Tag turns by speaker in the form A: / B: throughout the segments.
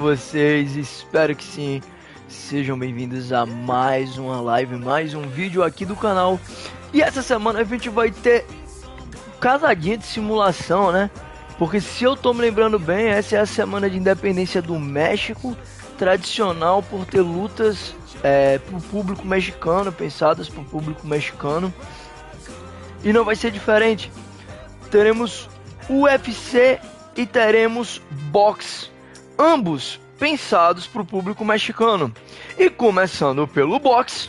A: Vocês, espero que sim. Sejam bem-vindos a mais uma live, mais um vídeo aqui do canal. E essa semana a gente vai ter casadinha de simulação, né? Porque se eu tô me lembrando bem, essa é a semana de independência do México, tradicional por ter lutas pro público mexicano, pensadas pro público mexicano. E não vai ser diferente. Teremos UFC e teremos boxe, ambos pensados para o público mexicano. E começando pelo boxe,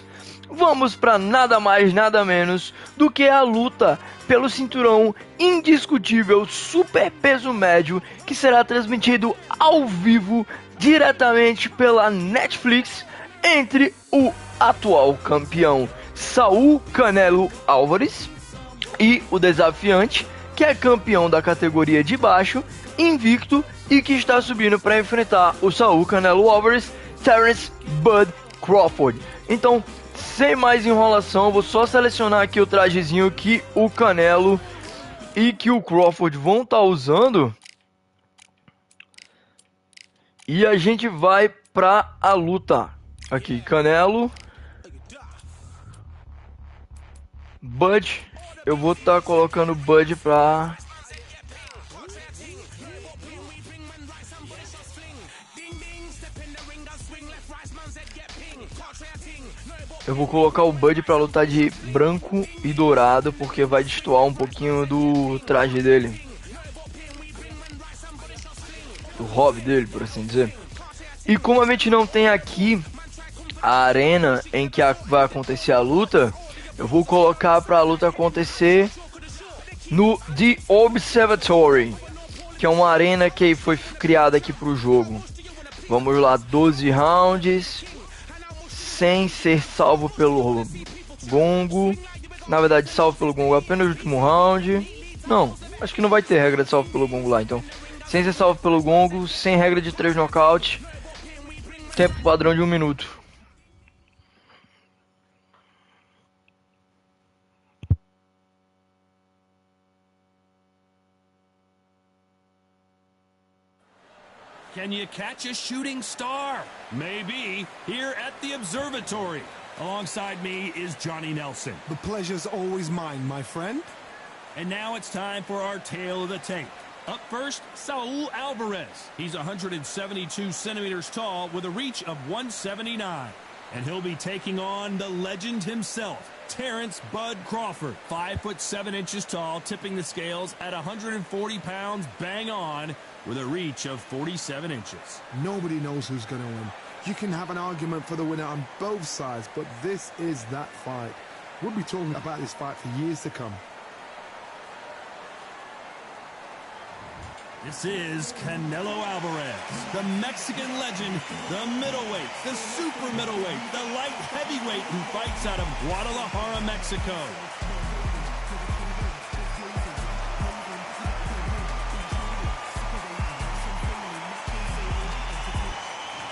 A: vamos para nada mais nada menos do que a luta pelo cinturão indiscutível super peso médio, que será transmitido ao vivo diretamente pela Netflix entre o atual campeão Saul Canelo Álvarez e o desafiante, que é campeão da categoria de baixo, invicto e que está subindo para enfrentar o Saul Canelo Álvarez, Terence Crawford. Então, sem mais enrolação, eu vou só selecionar aqui o trajezinho que o Canelo e que o Crawford vão estar usando. E a gente vai para a luta. Aqui, Canelo, Bud. Eu vou estar colocando Bud pra... Eu vou colocar o Bud pra lutar de branco e dourado, porque vai destoar um pouquinho do traje dele. Do hobby dele, por assim dizer. E como a gente não tem aqui a arena em que vai acontecer a luta, eu vou colocar pra luta acontecer no The Observatory, que é uma arena que foi criada aqui pro jogo. Vamos lá, 12 rounds, sem ser salvo pelo gongo. Na verdade, salvo pelo gongo apenas no último round. Não, acho que não vai ter regra de salvo pelo gongo lá, então. Sem ser salvo pelo gongo, sem regra de 3 nocaute. Tempo padrão de 1 minuto.
B: Can you catch a shooting star? Maybe, here at the observatory. Alongside me is Johnny Nelson.
C: The pleasure's always mine, my friend.
B: And now it's time for our tale of the tape. Up first, Saul Álvarez. He's 172 centimeters tall with a reach of 179. And he'll be taking on the legend himself, Terence Crawford. 5'7" tall, tipping the scales at 140 pounds, bang on, with a reach of 47 inches.
C: Nobody knows who's going to win. You can have an argument for the winner on both sides, but this is that fight. We'll be talking about this fight for years to come.
B: This is Canelo Álvarez, the Mexican legend, the middleweight, the super middleweight, the light heavyweight who fights out of Guadalajara, Mexico.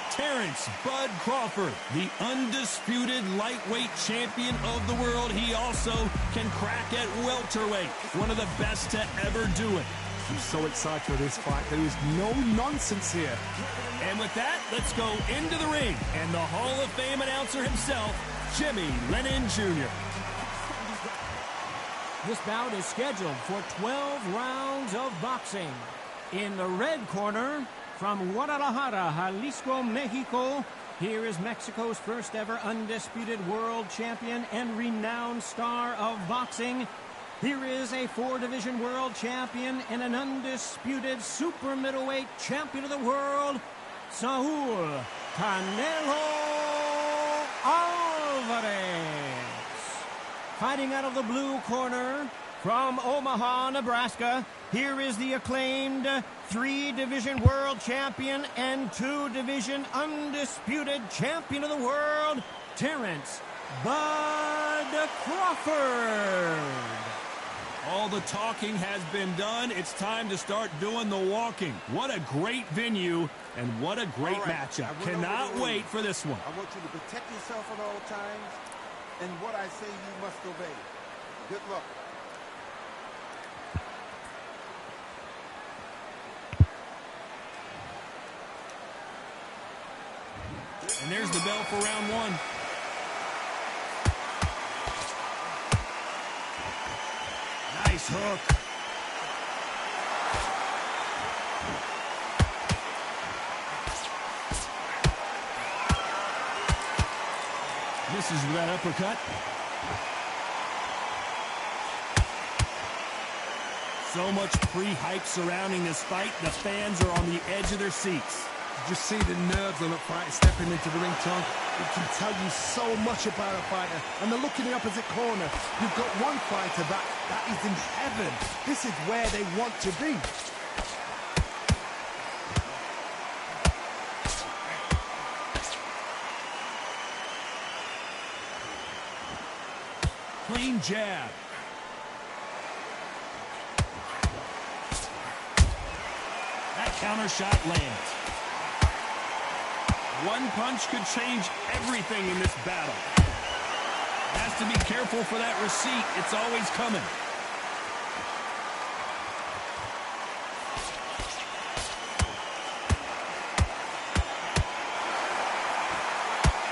B: Terence Crawford, the undisputed lightweight champion of the world. He also can crack at welterweight, one of the best to ever do it.
C: I'm so excited for this fight. There is no nonsense here.
B: And with that, let's go into the ring. And the Hall of Fame announcer himself, Jimmy Lennon Jr.
D: This bout is scheduled for 12 rounds of boxing. In the red corner, from Guadalajara, Jalisco, Mexico, here is Mexico's first ever undisputed world champion and renowned star of boxing. Here is a 4-division world champion and an undisputed super middleweight champion of the world, Saul Canelo Álvarez. Fighting out of the blue corner, from Omaha, Nebraska, here is the acclaimed 3-division world champion and 2-division undisputed champion of the world, Terence Crawford.
B: All the talking has been done. It's time to start doing the walking. What a great venue and what a great matchup. Cannot wait for this one.
E: I want you to protect yourself at all times, and what I say you must obey. Good luck.
B: And there's the bell for round one. Nice hook. Misses with that uppercut. So much pre-hype surrounding this fight. The fans are on the edge of their seats.
C: You just see the nerves on a fighter stepping into the ring, Tom. It can tell you so much about a fighter. And the look in the opposite corner. You've got one fighter that is in heaven. This is where they want to be.
B: Clean jab. That counter shot lands. One punch could change everything in this battle. Has to be careful for that receipt. It's always coming.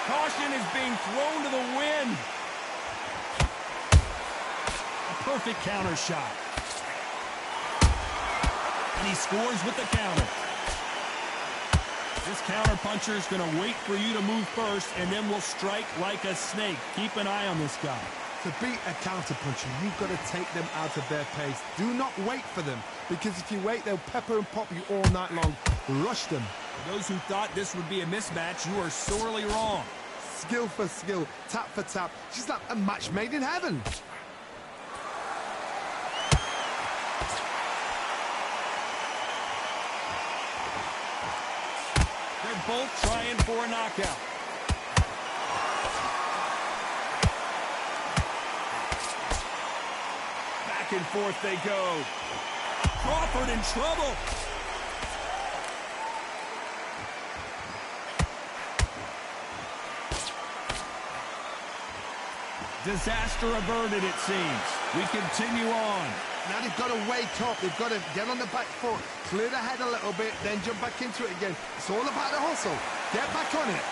B: Caution is being thrown to the wind. Perfect counter shot. And he scores with the counter. This counter puncher is going to wait for you to move first and then will strike like a snake. Keep an eye on this guy.
C: To beat a counter puncher, you've got to take them out of their pace. Do not wait for them, because if you wait, they'll pepper and pop you all night long. Rush them.
B: For those who thought this would be a mismatch, you are sorely wrong.
C: Skill for skill, tap for tap. She's like a match made in heaven.
B: Both trying for a knockout. Back and forth they go. Crawford in trouble. Disaster averted, it seems. We continue on.
C: Now they've got to wake up. They've got to get on the back foot, clear the head a little bit, then jump back into it again. It's all about the hustle. Get back on it.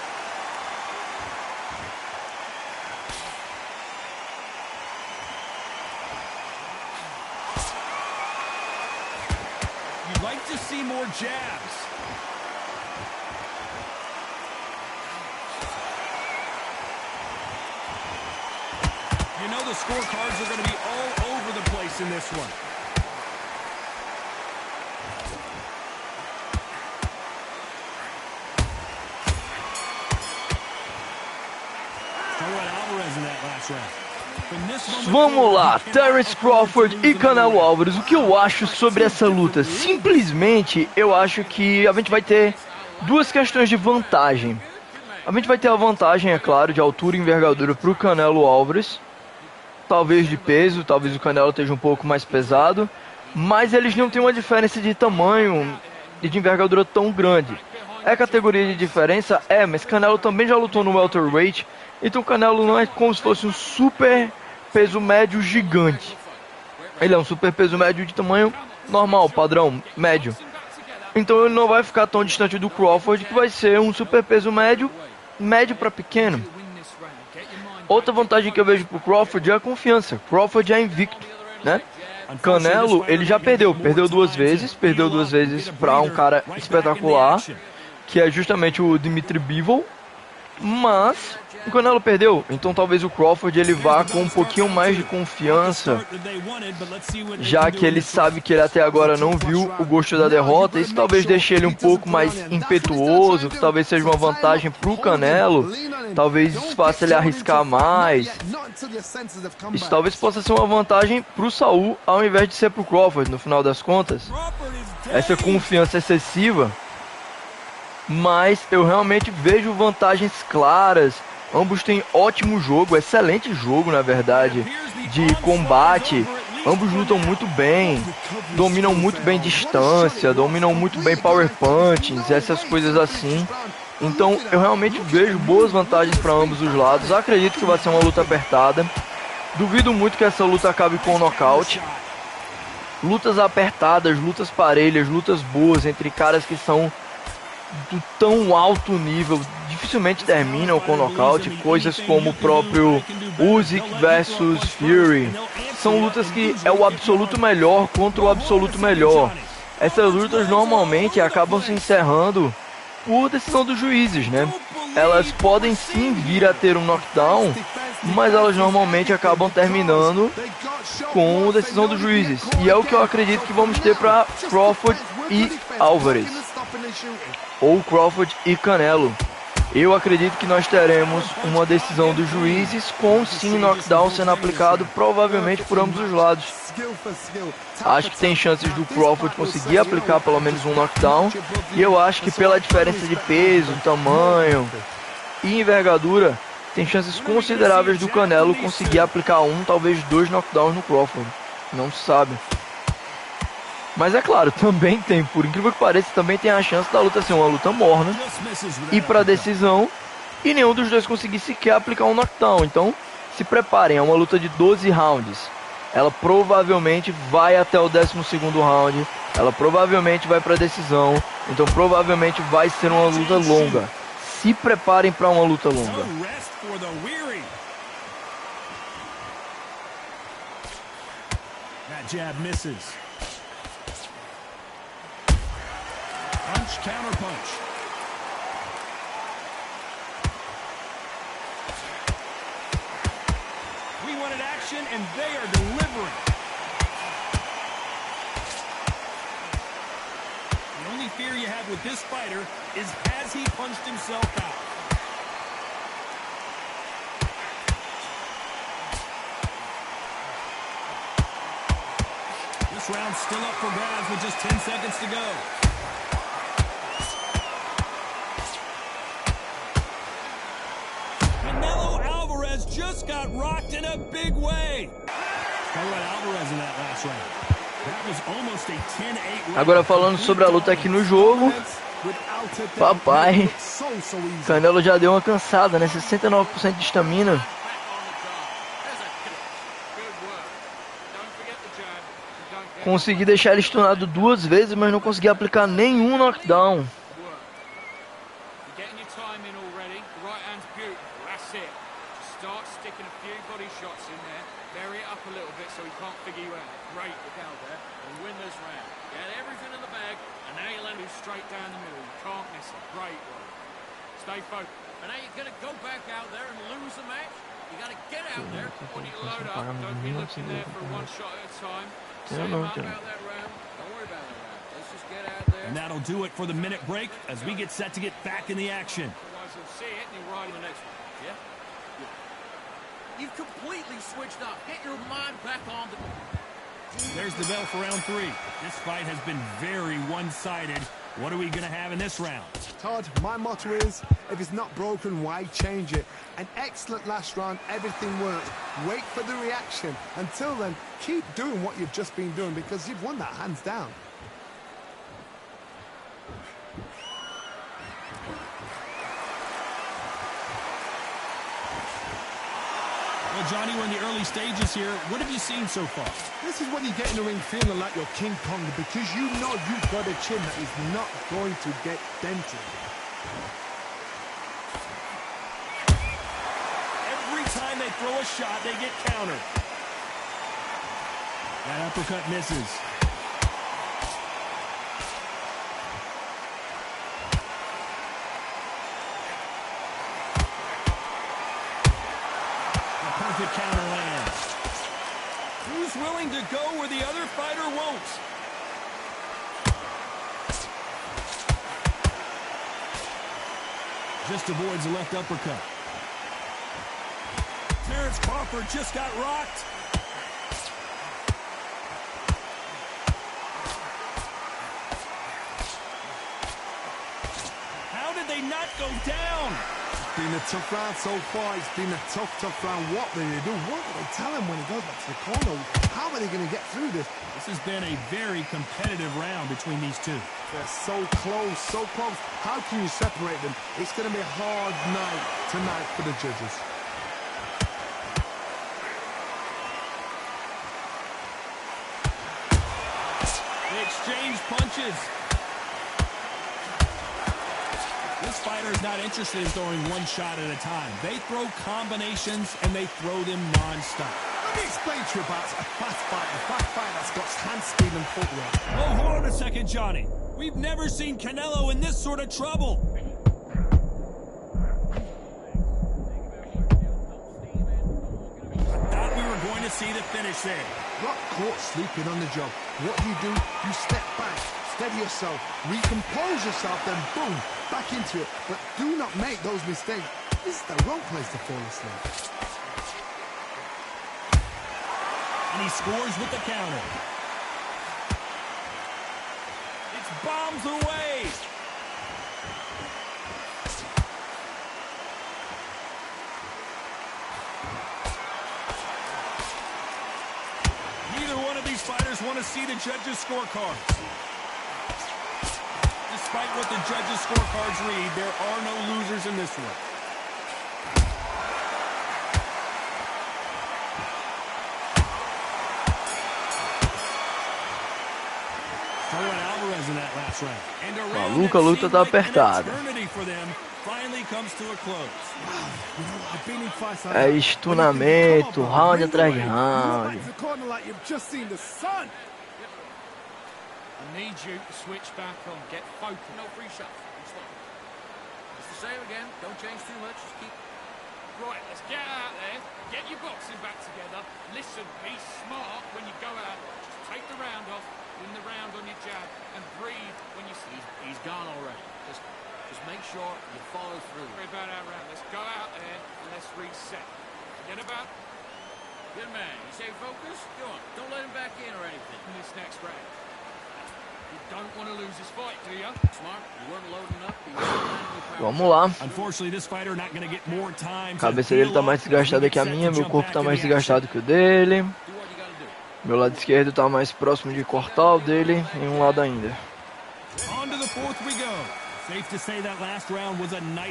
B: You'd like to see more jabs. You know the scorecards are going to be all over the place in this one. Álvarez in that last round.
A: Vamos lá, Terence Crawford e Canelo Álvarez. O que eu acho sobre essa luta? Simplesmente, eu acho que a gente vai ter duas questões de vantagem. A gente vai ter a vantagem, é claro, de altura e envergadura para o Canelo Álvarez. Talvez de peso, talvez o Canelo esteja um pouco mais pesado, mas eles não têm uma diferença de tamanho e de envergadura tão grande. É categoria de diferença? É, mas Canelo também já lutou no welterweight, então o Canelo não é como se fosse um super peso médio gigante. Ele é um super peso médio de tamanho normal, padrão, médio. Então ele não vai ficar tão distante do Crawford, que vai ser um super peso médio, médio para pequeno. Outra vantagem que eu vejo pro Crawford é a confiança. Crawford é invicto, né? Canelo, ele já perdeu duas vezes para um cara espetacular, que é justamente o Dimitri Bivol, mas o Canelo perdeu, então talvez o Crawford ele vá com um pouquinho mais de confiança, já que ele sabe que ele até agora não viu o gosto da derrota. Isso talvez deixe ele um pouco mais impetuoso, que talvez seja uma vantagem pro Canelo, talvez isso faça ele arriscar mais. Isso talvez possa ser uma vantagem pro Saul ao invés de ser pro Crawford, no final das contas. Essa confiança excessiva, mas eu realmente vejo vantagens claras. Ambos têm ótimo jogo, excelente jogo na verdade, de combate. Ambos lutam muito bem, dominam muito bem distância, dominam muito bem power punches, essas coisas assim. Então eu realmente vejo boas vantagens para ambos os lados. Acredito que vai ser uma luta apertada. Duvido muito que essa luta acabe com um nocaute. Lutas apertadas, lutas parelhas, lutas boas entre caras que são do tão alto nível, dificilmente terminam com nocaute, coisas como o próprio Usyk versus Fury. São lutas que é o absoluto melhor contra o absoluto melhor. Essas lutas normalmente acabam se encerrando por decisão dos juízes, né? Elas podem sim vir a ter um knockdown, mas elas normalmente acabam terminando com decisão dos juízes. E é o que eu acredito que vamos ter para Crawford e Álvarez, ou Crawford e Canelo. Eu acredito que nós teremos uma decisão dos juízes com sim knockdown sendo aplicado provavelmente por ambos os lados. Acho que tem chances do Crawford conseguir aplicar pelo menos um knockdown, e eu acho que pela diferença de peso, tamanho e envergadura, tem chances consideráveis do Canelo conseguir aplicar um, talvez dois knockdowns no Crawford. Não se sabe. Mas é claro, também tem, por incrível que pareça, também tem a chance da luta ser uma luta morna, ir para decisão e nenhum dos dois conseguir sequer aplicar um knockdown. Então, se preparem, é uma luta de 12 rounds. Ela provavelmente vai até o 12º round, ela provavelmente vai para decisão, então provavelmente vai ser uma luta longa. Se preparem para uma luta longa.
B: That jab misses. Punch, counter punch. We wanted action, and they are delivering. The only fear you have with this fighter is has he punched himself out? This round's still up for grabs with just 10 seconds to go. Canelo Álvarez just got rocked in a big way. Álvarez in that last round. That was almost a 10-8 round.
A: Agora falando sobre a luta aqui no jogo, papai, Canelo já deu uma cansada, né? 69% de estamina. Consegui deixar ele stunado 2 vezes, mas não consegui aplicar nenhum knockdown.
F: Stay focused. And now you're going to go back out there and lose the match. You got to get out there when you load up. Don't be looking there for one shot at a time. Set him up out that round. Don't worry about that round. Let's just get out there.
B: And that'll do it for the minute break as we get set to get back in the action.
F: Otherwise he'll see it and he'll ride in the next one. Yeah? You've completely switched up. Get your mind back on the...
B: There's the bell for round 3. This fight has been very one-sided. What are we going to have in this round?
C: Todd, my motto is, if it's not broken, why change it? An excellent last round, everything worked. Wait for the reaction. Until then, keep doing what you've just been doing because you've won that hands down.
B: Well, Johnny, we're in the early stages here. What have you seen so far?
C: This is when you get in the ring feeling like you're King Kong because you know you've got a chin that is not going to get dented.
B: Every time they throw a shot, they get countered. That uppercut misses. The counter lands. Who's willing to go where the other fighter won't? Just avoids the left uppercut. Terence Crawford just got rocked. How did they not go down?
C: Been a tough round so far. It's been a tough round. What do they do? What do they tell him when he goes back to the corner? How are they going to get through this?
B: This has been a very competitive round between these two.
C: They're so close, so close. How can you separate them? It's going to be a hard night tonight for the judges.
B: They exchange punches. This fighter is not interested in throwing one shot at a time. They throw combinations, and they throw them non-stop.
C: Let me explain to you about a fast fighter that's got hand speed and footwork.
B: Oh, hold on a second, Johnny. We've never seen Canelo in this sort of trouble. I thought we were going to see the finish there.
C: Got caught sleeping on the job. What do? You step back, steady yourself, recompose yourself, then boom, back into it. But do not make those mistakes. This is the wrong place to fall asleep.
B: And he scores with the counter. It's bombs away. Neither one of these fighters want to see the judges' scorecards. Despite what the judges' scorecards read, there are no losers in this one. Álvarez in that last round. And a round
A: Maluca, a luta tá apertada. É estunamento, round atrás de round.
F: I need you to switch back on, get focused. No free shots. It's the same again. Don't change too much. Just keep. Right, let's get out there. Get your boxing back together. Listen, be smart when you go out. Just take the round off. Win the round on your jab and breathe when you see he's gone already. Just make sure you follow through. Worry about our round. Let's go out there and let's reset. Forget about. Good man. You say focus. Go on. Don't let him back in or anything in this next round. You don't want to lose this fight, do you? Smart. You weren't loading up.
A: Vamos lá.
B: Unfortunately, this fighter not going to get more time.
A: A cabeça dele tá mais desgastada que a minha, meu corpo tá mais desgastado que o dele. Meu lado esquerdo tá mais próximo de cortar o dele em um lado ainda.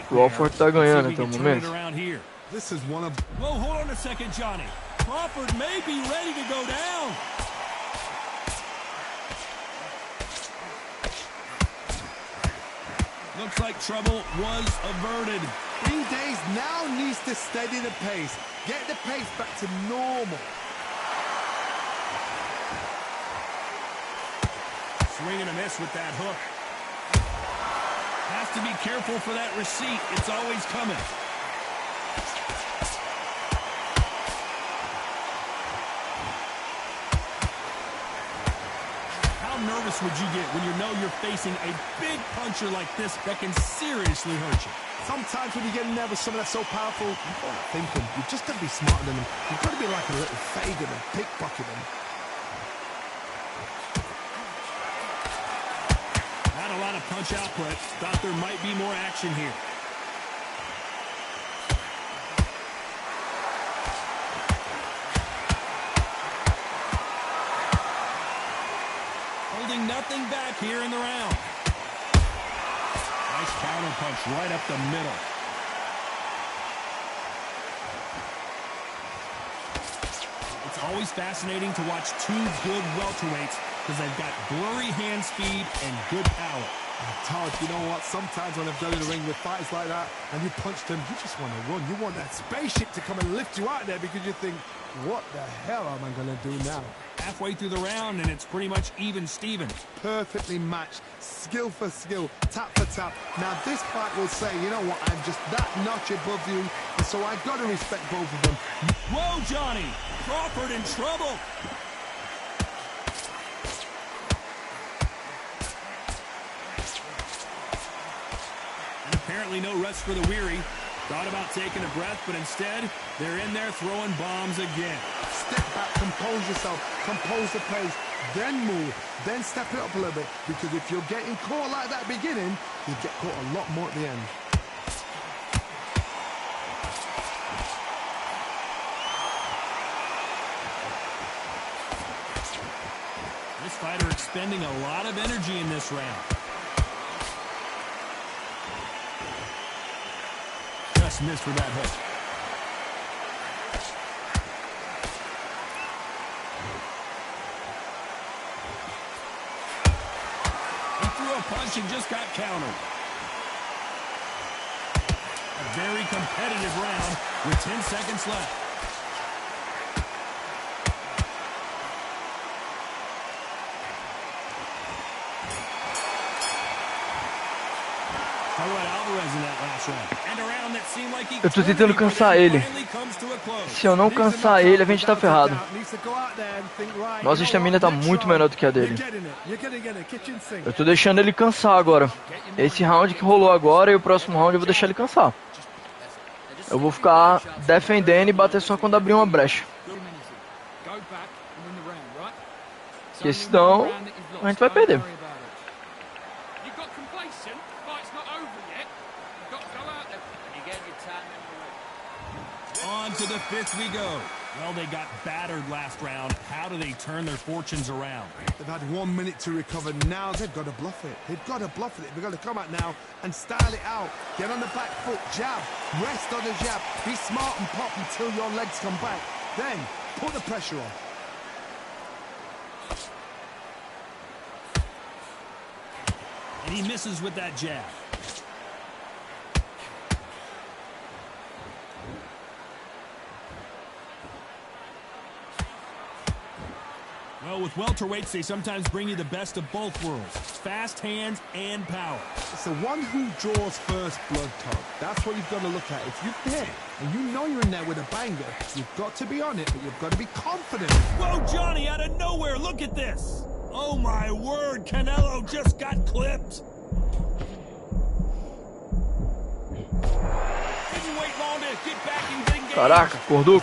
A: Crawford tá ganhando até o momento.
B: Well, hold on a second, Johnny. Crawford may be ready to go down. Looks like trouble was averted.
C: Green Days now needs to steady the pace. Get the pace back to normal.
B: Swing and a miss with that hook. Has to be careful for that receipt. It's always coming. How nervous would you get when you know you're facing a big puncher like this that can seriously hurt you?
C: Sometimes when you get nervous, someone that's so powerful, you've got to think them. You've just got to be smarter than them. You've got to be like a little Fagan and pickpocket them.
B: A lot of punch output. Thought there might be more action here. Holding nothing back here in the round. Nice counter punch right up the middle. It's always fascinating to watch two good welterweights because they've got blurry hand speed and good power.
C: Todd, you know what? Sometimes when I've done in the ring with fighters like that and you punch them, you just want to run. You want that spaceship to come and lift you out there because you think, what the hell am I going to do now?
B: Halfway through the round and it's pretty much even Steven.
C: Perfectly matched. Skill for skill. Tap for tap. Now this fight will say, you know what? I'm just that notch above you. And so I've got to respect both of them.
B: Whoa, Johnny! Crawford in trouble! Apparently no rest for the weary. Thought about taking a breath, but instead, they're in there throwing bombs again.
C: Step back, compose yourself, compose the pace, then move, then step it up a little bit. Because if you're getting caught like that beginning, you get caught a lot more at the end.
B: This fighter expending a lot of energy in this round. Just missed for that hook. He threw a punch and just got countered. very competitive round with 10 seconds left.
A: Eu tô tentando cansar ele. Se eu não cansar ele, a gente tá ferrado. Nossa estamina tá muito menor do que a dele. Eu tô deixando ele cansar agora. Esse round que rolou agora e o próximo round eu vou deixar ele cansar. Eu vou ficar defendendo e bater só quando abrir uma brecha. Porque senão a gente vai perder.
B: On to the fifth we go. Well, they got battered last round. How do they turn their fortunes around?
C: They've had 1 minute to recover. Now they've got to bluff it. They've got to bluff it. They've got to come out now and style it out. Get on the back foot, jab, rest on the jab. Be smart and pop until your legs come back. Then put the pressure on.
B: And he misses with that jab. Well, with welterweights, they sometimes bring you the best of both worlds. Fast hands and power.
C: It's the one who draws first blood, Todd. That's what you've got to look at. If you're there and you know you're in there with a banger, you've got to be on it, but you've got to be confident.
B: Whoa, Johnny, out of nowhere, look at this. Oh, my word, Canelo just got clipped. Didn't wait long to get back and get engaged.
A: Caraca, acordou.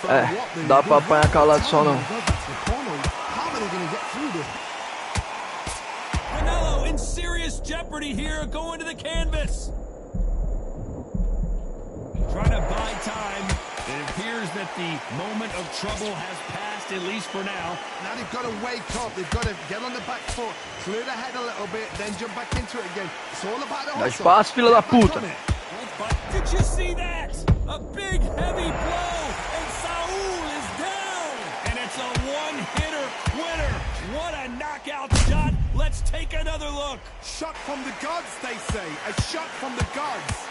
A: É, dá pra apanhar calado só não.
B: Canelo in serious jeopardy here, going to the canvas. Trying to buy time. It appears that the moment of trouble has passed, at least for now.
C: Now they've got to wake up. They've got to get on the back foot, clear the head a little bit, then jump back into it again. It's all about the hustle.
A: Dá espaço, filha da puta.
B: Did you see that? A big, heavy blow, and Saul is down. And it's a one-hitter winner. What a knockout shot. Let's take another look.
C: Shot from the gods, they say. A shot from the gods.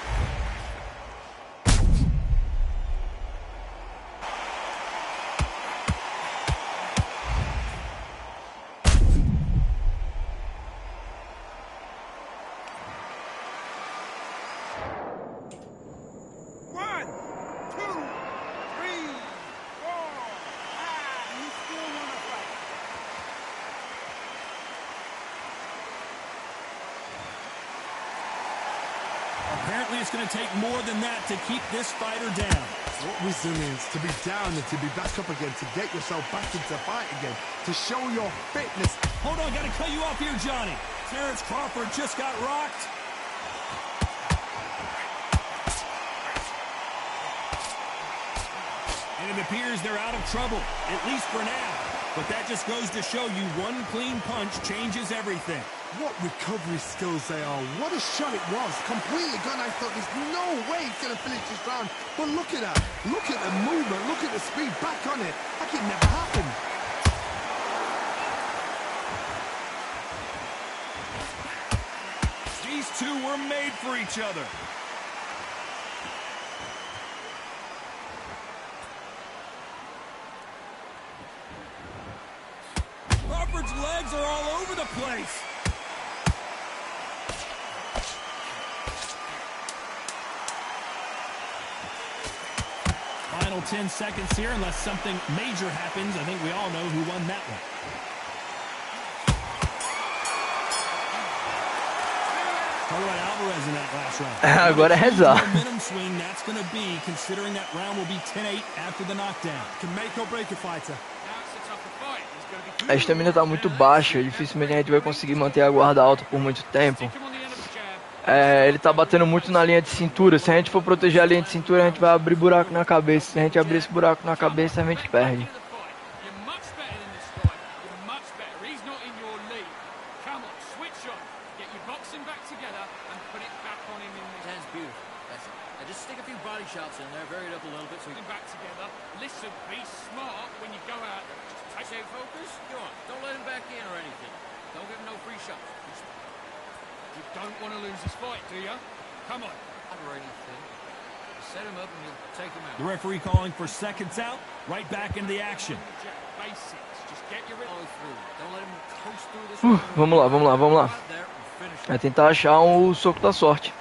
B: Apparently it's going to take more than that to keep this fighter down.
C: What resilience, to be down and to be back up again, to get yourself back into fight again, to show your fitness.
B: Hold on, got to cut you off here, Johnny. Terence Crawford just got rocked. And it appears they're out of trouble, at least for now. But that just goes to show you one clean punch changes everything.
C: What recovery skills they are. What a shot it was. Completely gone. I thought there's no way he's going to finish this round. But look at that. Look at the movement. Look at the speed. Back on it. Like it never happened.
B: These two were made for each other. Crawford's legs are all over the place. Final 10 seconds here, unless something major happens. I think we all know who won that one. Talk about Álvarez in that last round.
A: Agora é rezar.
B: Momentum swing that's going to be, considering that round will be 10-8 after the knockdown.
C: Can make or break a fighter.
A: A estamina tá muito baixa, dificilmente a gente vai conseguir manter a guarda alta por muito tempo. Ele tá batendo muito na linha de cintura. Se a gente for proteger a linha de cintura, a gente vai abrir buraco na cabeça. Se a gente abrir esse buraco na cabeça, a gente perde.
F: You don't want to lose this fight, do you? Come on. Or anything. Set him up and you'll take him out.
B: The referee calling for seconds out. Right back into the action.
F: Basics. Just get your follow through. Don't let him coast through this.
A: Vamos lá, vamos lá, vamos lá. Vai tentar achar o soco da sorte.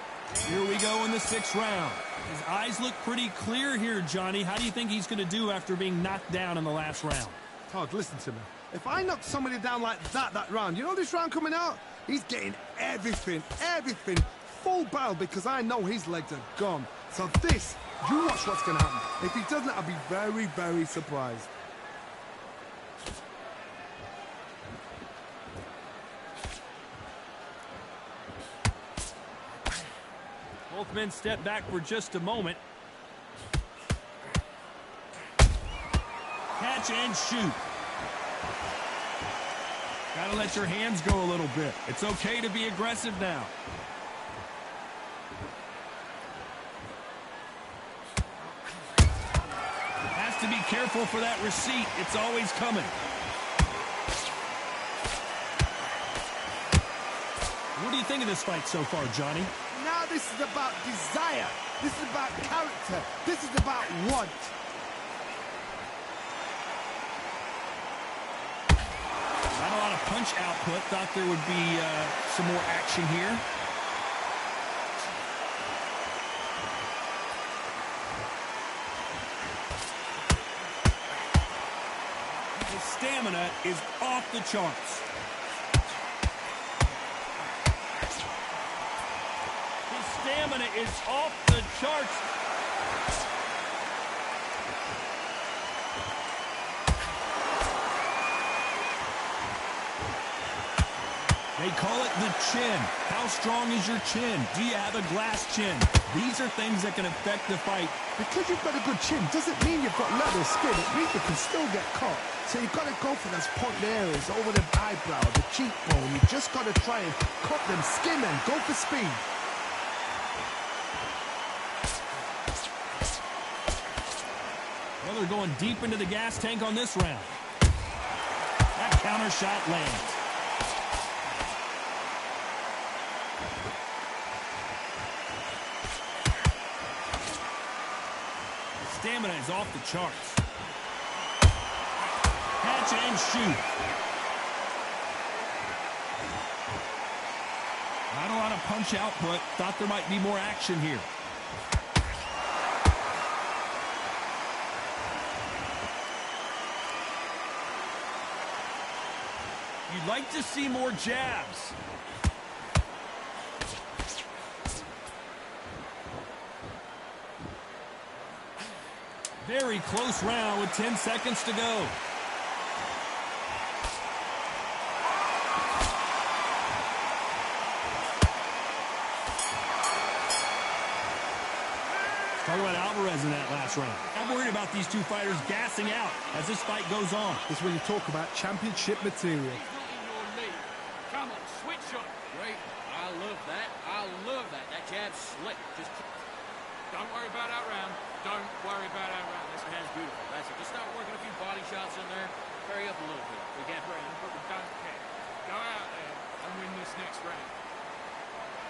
B: Here we go in the 6th round. His eyes look pretty clear here, Johnny. How do you think he's going to do after being knocked down in the last round?
C: Todd, listen to me. If I knock somebody down like that round, you know this round coming out? He's getting everything, full barrel, because I know his legs are gone. So this, you watch what's going to happen. If he doesn't, I'll be very, very surprised.
B: Both men step back for just a moment. Catch and shoot. Gotta let your hands go a little bit. It's okay to be aggressive now. Has to be careful for that receipt. It's always coming. What do you think of this fight so far, Johnny?
C: Now this is about desire. This is about character. This is about want.
B: Not a lot of punch output. Thought there would be some more action here. His stamina is off the charts. His stamina is off the charts. They call it the chin. How strong is your chin? Do you have a glass chin? These are things that can affect the fight.
C: Because you've got a good chin doesn't mean you've got leather skin. It means you can still get caught. So you've got to go for those point areas over the eyebrow, the cheekbone. You just got to try and cut them, skin them, go for speed.
B: Well, they're going deep into the gas tank on this round. That counter shot lands. Stamina is off the charts. Catch and shoot. Not a lot of punch output. Thought there might be more action here. You'd like to see more jabs. Very close round with 10 seconds to go. Talk about Álvarez in that last round. I'm worried about these two fighters gassing out as this fight goes on.
C: This is when you talk about championship material.
F: He's not in your league. Come on, switch on. Great. I love that. I love that. That jab's slick. Just don't worry about that round. Don't worry about that round. This hand's beautiful. That's it. Just start working a few body shots in there. Hurry up a little bit. We get round, but we don't care. Go out there and win this next round.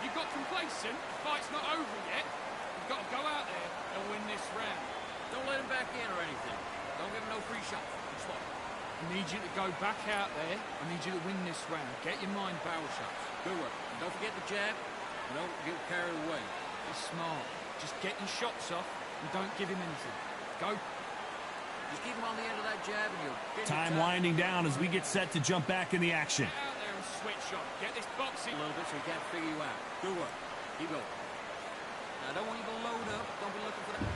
F: You got complacent. The fight's not over yet. You've got to go out there and win this round. Don't let him back in or anything. Don't give him no free shot. Just what? I need you to go back out there. I need you to win this round. Get your mind barrel shots. Good work. And don't forget the jab. Don't get carried away. Be smart. Just get your shots off and don't give him anything. Go. Just keep him on the end of that jab and you'll get
B: Time winding down as we get set to jump back in the action.
F: Get out there and switch on. Get this boxing a little bit so he can't figure you out. Good work. Keep going. Now, I don't want you to load up. Don't be looking for that.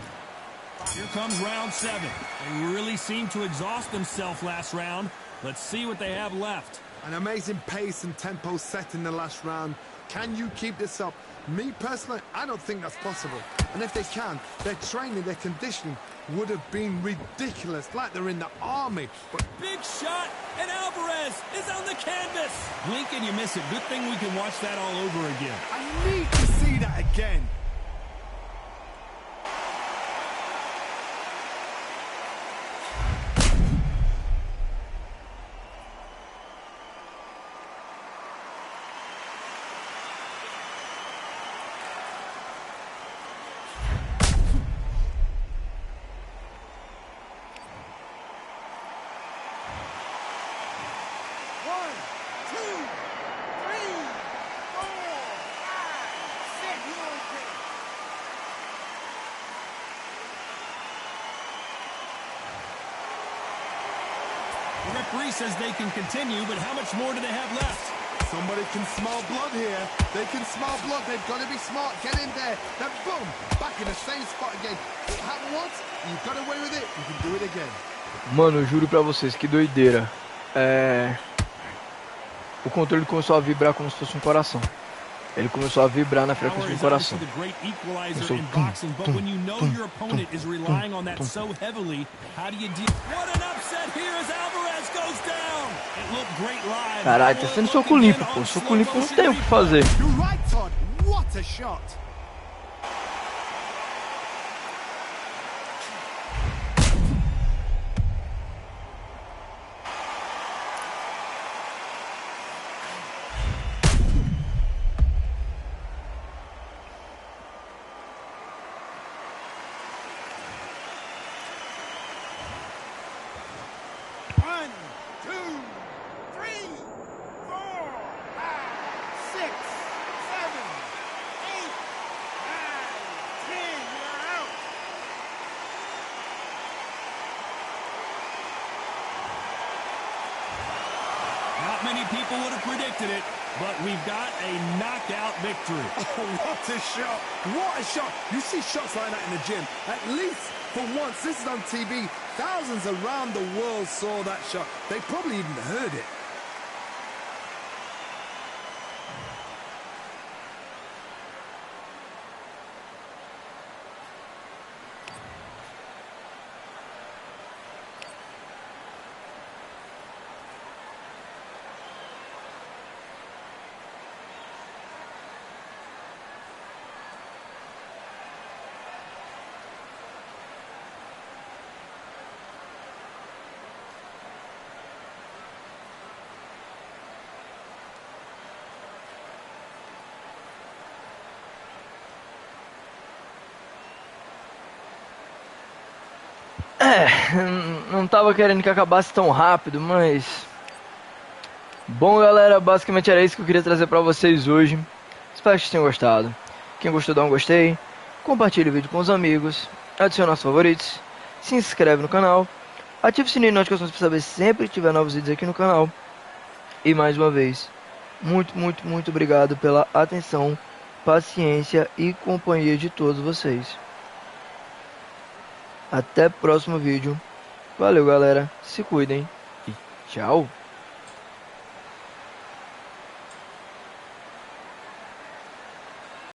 B: Here comes round 7. They really seemed to exhaust themselves last round. Let's see what they have left.
C: An amazing pace and tempo set in the last round. Can you keep this up? Me, personally, I don't think that's possible. And if they can, their training, their conditioning would have been ridiculous, like they're in the army. But
B: big shot, and Álvarez is on the canvas. Blink and you miss it. Good thing we can watch that all over again.
C: I need to see that again.
B: The referee says they can continue, but how much more do they have left?
C: Somebody can smell blood here. They can smell blood. They've got to be smart. Get in there. Then boom, back in the same spot again. It happened once. You got away with it. You can do it again.
A: Mano, eu juro pra vocês, que doideira. O controle começou a vibrar como se fosse um coração. Ele começou a vibrar na frequência de um coração. Começou Caralho, tá sendo soco limpo, pô. Soco limpo não tem o que fazer.
B: Many people would have predicted it, but we've got a knockout victory.
C: Oh, what a shot! What a shot! You see shots like that in the gym. At least for once, this is on TV. Thousands around the world saw that shot. They probably even heard it.
A: Não tava querendo que acabasse tão rápido, mas... Bom, galera, basicamente era isso que eu queria trazer pra vocês hoje. Espero que vocês tenham gostado. Quem gostou, dá um gostei. Compartilhe o vídeo com os amigos. Adicione aos favoritos. Se inscreve no canal. Ative o sininho de notificações para saber sempre que tiver novos vídeos aqui no canal. E mais uma vez, muito obrigado pela atenção, paciência e companhia de todos vocês. Até o próximo vídeo. Valeu, galera. Se cuidem e tchau.